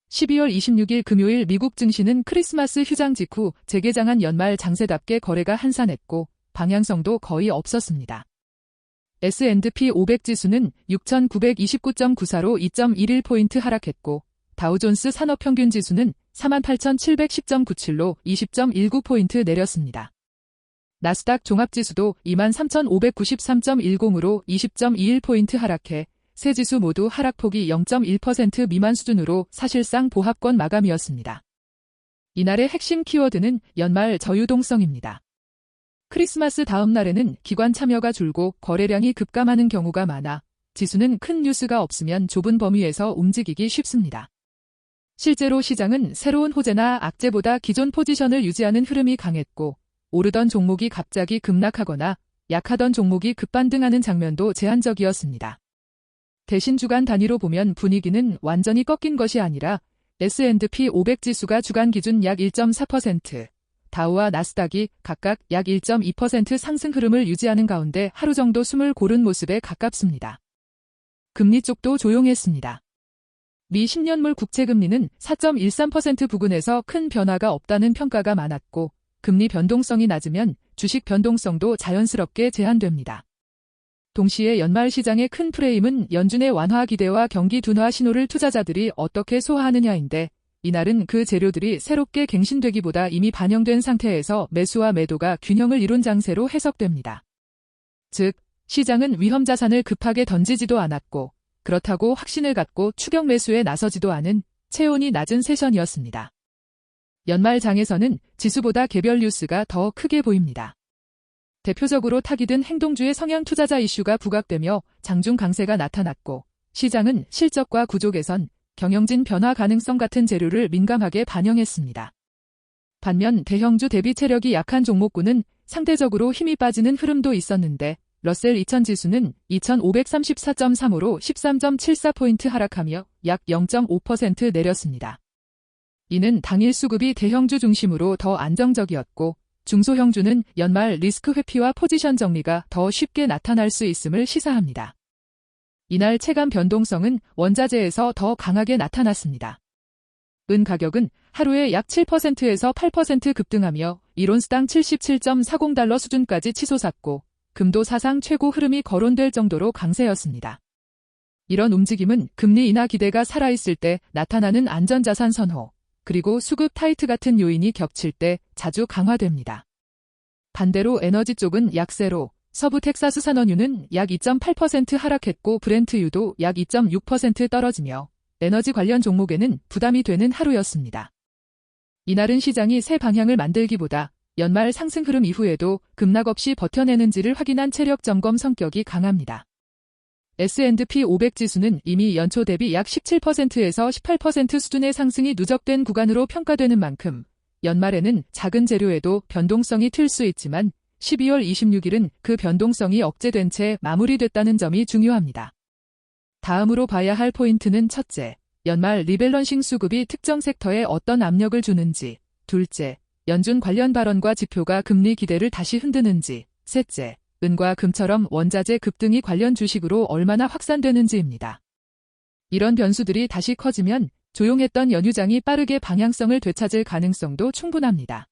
12월 26일 금요일 미국 증시는 크리스마스 휴장 직후 재개장한 연말 장세답게 거래가 한산했고 방향성도 거의 없었습니다. S&P 500 지수는 6,929.94로 2.11포인트 하락했고 다우존스 산업평균 지수는 48,710.97로 20.19포인트 내렸습니다. 나스닥 종합지수도 23,593.10으로 20.21포인트 하락해 세 지수 모두 하락폭이 0.1% 미만 수준으로 사실상 보합권 마감이었습니다. 이날의 핵심 키워드는 연말 저유동성입니다. 크리스마스 다음 날에는 기관 참여가 줄고 거래량이 급감하는 경우가 많아 지수는 큰 뉴스가 없으면 좁은 범위에서 움직이기 쉽습니다. 실제로 시장은 새로운 호재나 악재보다 기존 포지션을 유지하는 흐름이 강했고 오르던 종목이 갑자기 급락하거나 약하던 종목이 급반등하는 장면도 제한적이었습니다. 대신 주간 단위로 보면 분위기는 완전히 꺾인 것이 아니라 S&P 500 지수가 주간 기준 약 1.4%, 다우와 나스닥이 각각 약 1.2% 상승 흐름을 유지하는 가운데 하루 정도 숨을 고른 모습에 가깝습니다. 금리 쪽도 조용했습니다. 미 10년물 국채금리는 4.13% 부근에서 큰 변화가 없다는 평가가 많았고 금리 변동성이 낮으면 주식 변동성도 자연스럽게 제한됩니다. 동시에 연말 시장의 큰 프레임은 연준의 완화 기대와 경기 둔화 신호를 투자자들이 어떻게 소화하느냐인데 이날은 그 재료들이 새롭게 갱신되기보다 이미 반영된 상태에서 매수와 매도가 균형을 이룬 장세로 해석됩니다. 즉, 시장은 위험 자산을 급하게 던지지도 않았고 그렇다고 확신을 갖고 추격 매수에 나서지도 않은 체온이 낮은 세션이었습니다. 연말 장에서는 지수보다 개별 뉴스가 더 크게 보입니다. 대표적으로 타깃은 행동주의 성향 투자자 이슈가 부각되며 장중 강세가 나타났고 시장은 실적과 구조 개선, 경영진 변화 가능성 같은 재료를 민감하게 반영했습니다. 반면 대형주 대비 체력이 약한 종목군은 상대적으로 힘이 빠지는 흐름도 있었는데 러셀 2000 지수는 2534.35로 13.74포인트 하락하며 약 0.5% 내렸습니다. 이는 당일 수급이 대형주 중심으로 더 안정적이었고 중소형주는 연말 리스크 회피와 포지션 정리가 더 쉽게 나타날 수 있음을 시사합니다. 이날 체감 변동성은 원자재에서 더 강하게 나타났습니다. 은 가격은 하루에 약 7%에서 8% 급등하며 1온스당 77.40달러 수준까지 치솟았고 금도 사상 최고 흐름이 거론될 정도로 강세였습니다. 이런 움직임은 금리 인하 기대가 살아있을 때 나타나는 안전자산 선호, 그리고 수급 타이트 같은 요인이 겹칠 때 자주 강화됩니다. 반대로 에너지 쪽은 약세로 서부 텍사스 산원유는 약 2.8% 하락했고 브렌트유도 약 2.6% 떨어지며 에너지 관련 종목에는 부담이 되는 하루였습니다. 이날은 시장이 새 방향을 만들기보다 연말 상승 흐름 이후에도 급락 없이 버텨내는지를 확인한 체력 점검 성격이 강합니다. S&P 500 지수는 이미 연초 대비 약 17%에서 18% 수준의 상승이 누적된 구간으로 평가되는 만큼 연말에는 작은 재료에도 변동성이 틀 수 있지만 12월 26일은 그 변동성이 억제된 채 마무리됐다는 점이 중요합니다. 다음으로 봐야 할 포인트는 첫째, 연말 리밸런싱 수급이 특정 섹터에 어떤 압력을 주는지, 둘째, 연준 관련 발언과 지표가 금리 기대를 다시 흔드는지, 셋째, 은과 금처럼 원자재 급등이 관련 주식으로 얼마나 확산되는지입니다. 이런 변수들이 다시 커지면 조용했던 연휴장이 빠르게 방향성을 되찾을 가능성도 충분합니다.